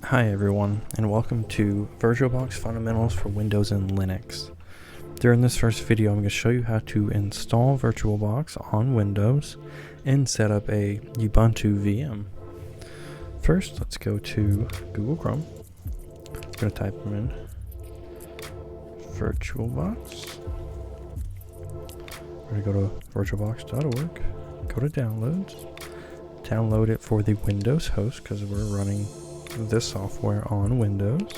Hi everyone, and welcome to VirtualBox Fundamentals for Windows and Linux. During this first video, I'm going to show you how to install VirtualBox on Windows and set up a Ubuntu VM. First, let's go to Google Chrome. I'm going to type in VirtualBox. We're going to go to virtualbox.org, go to Downloads, download it for the Windows host because we're running this software on Windows.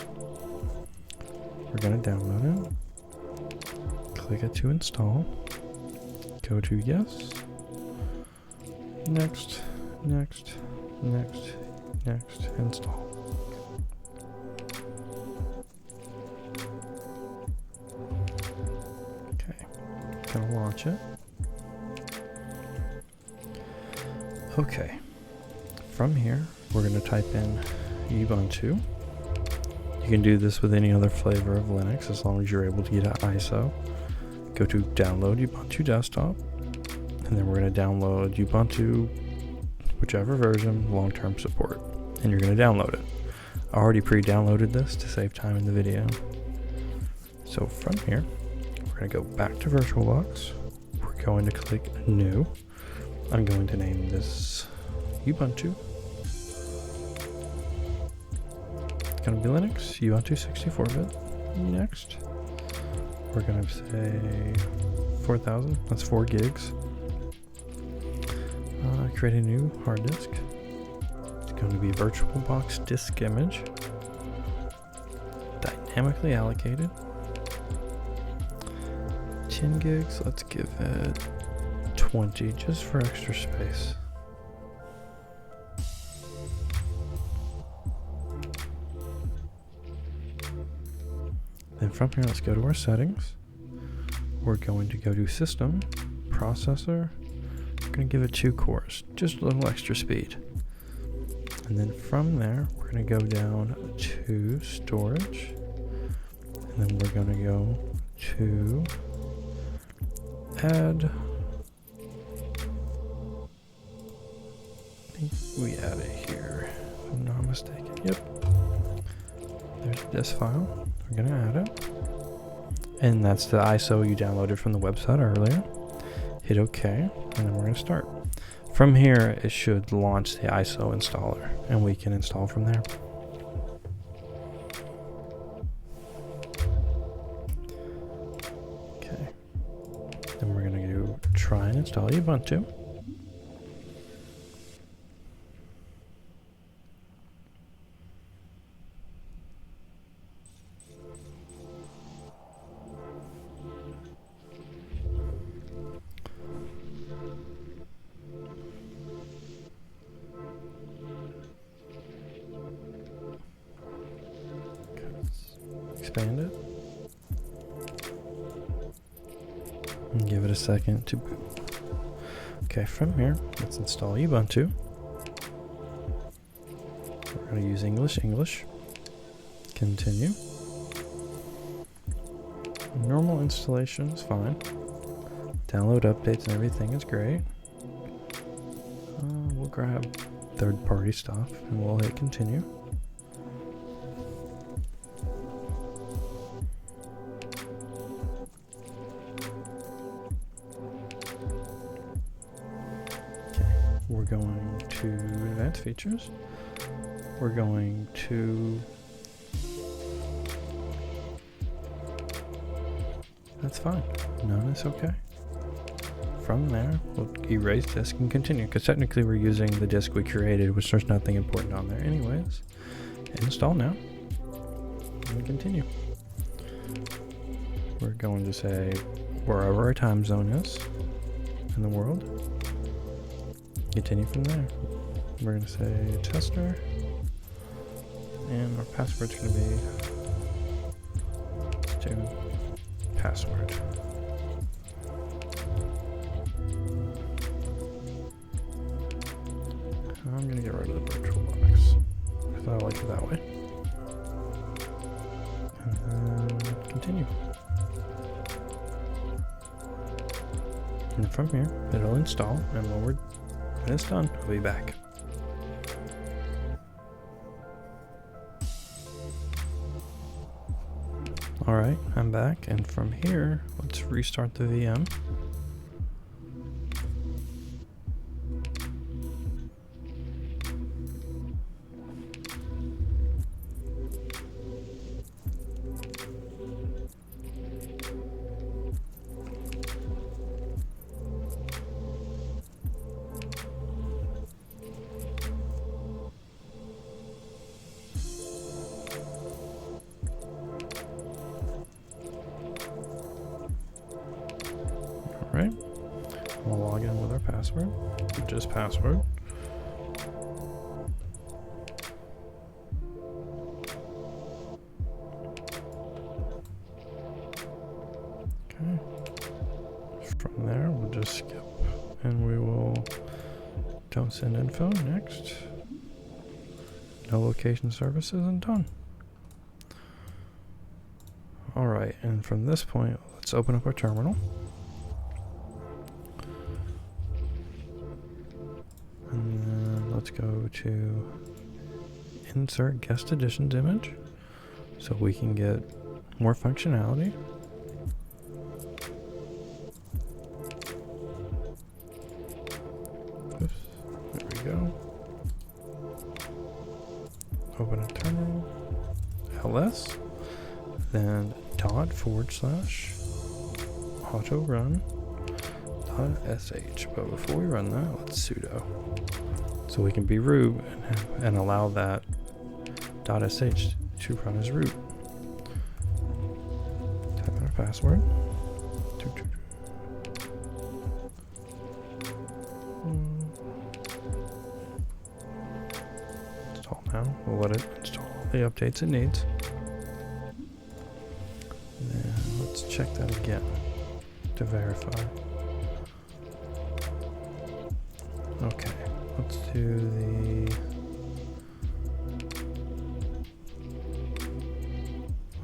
We're going to download it. Click it to install. Go to yes. Next, next, next, next, install. Okay, gonna launch it. Okay, from here we're going to type in Ubuntu. You can do this with any other flavor of Linux as long as you're able to get an ISO. Go to download Ubuntu desktop, and then we're going to download Ubuntu, whichever version, long-term support, and you're going to download it. I already pre-downloaded this to save time in the video. So from here, we're going to go back to VirtualBox. We're going to click New. I'm going to name this Ubuntu. It's going to be Linux, Ubuntu 64-bit. Next. We're going to say 4,000. That's 4 gigs. Create a new hard disk. It's going to be VirtualBox disk image. Dynamically allocated. 10 gigs. Let's give it 20 just for extra space. Then from here, let's go to our settings. We're going to go to System, Processor. We're going to give it 2 cores, just a little extra speed. And then from there, we're going to go down to Storage. And then we're going to go to Add. I think we add it here, if I'm not mistaken. Yep. There's this file. We're going to add it. And that's the ISO you downloaded from the website earlier. Hit OK, and then we're going to start. From here, it should launch the ISO installer, and we can install from there. Okay. Then we're going to try and install Ubuntu. Expand it and give it a second to boot. Okay, from here, let's install Ubuntu. We're going to use English. Continue. Normal installation is fine. Download updates and everything is great. We'll grab third-party stuff and we'll hit continue. We're going to advanced features. We're going to, that's fine. None is okay. From there, we'll erase disk and continue, because technically we're using the disk we created, which there's nothing important on there anyways. Install now, and continue. We're going to say wherever our time zone is in the world. Continue from there. We're going to say tester, and our password's going to be password. I'm going to get rid of the VirtualBox because I like it that way. And then continue. And from here, it'll install, and when it's done, I'll be back. Alright, I'm back, and from here, let's restart the VM. Alright, we'll log in with our password, just password. Okay, from there we'll just skip and we will don't send info, next. No location services, and done. Alright, and from this point, let's open up our terminal. And then let's go to insert guest editions image so we can get more functionality. Oops, there we go. Open a terminal, ls, then /auto run .sh. But before we run that, let's sudo, so we can be root and allow that .sh to run as root. Type in our password. Install now. We'll let it install all the updates it needs. Then let's check that again to verify. Okay, let's do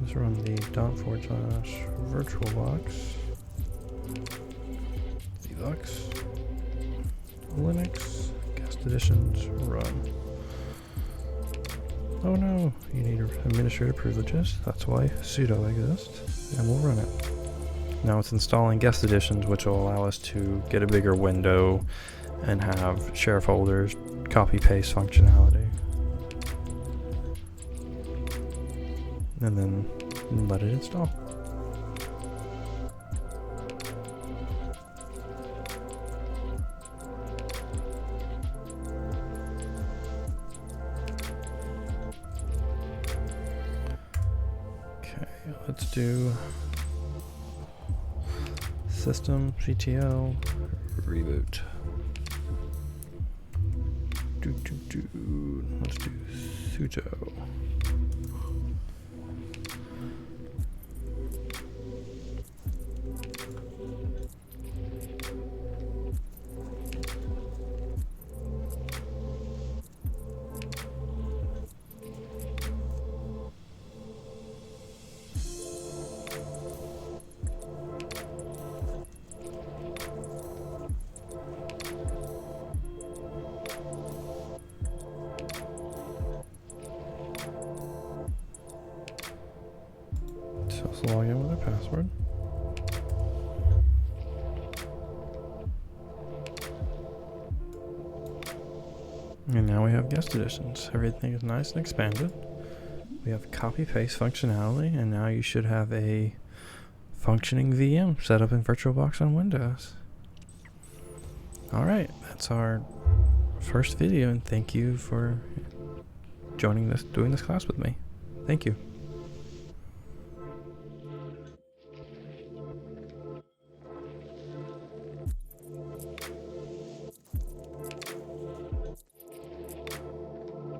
let's run the ./virtualbox Linux guest editions run. Oh no, you need administrative privileges. That's why sudo exists, and we'll run it. Now it's installing guest editions, which will allow us to get a bigger window and have share folders, copy paste functionality. And then let it install. Okay, let's do systemctl reboot. Let's do sudo. So let's log in with our password. And now we have guest editions. Everything is nice and expanded. We have copy paste functionality, and now you should have a functioning VM set up in VirtualBox on Windows. Alright, that's our first video, and thank you for doing this class with me. Thank you.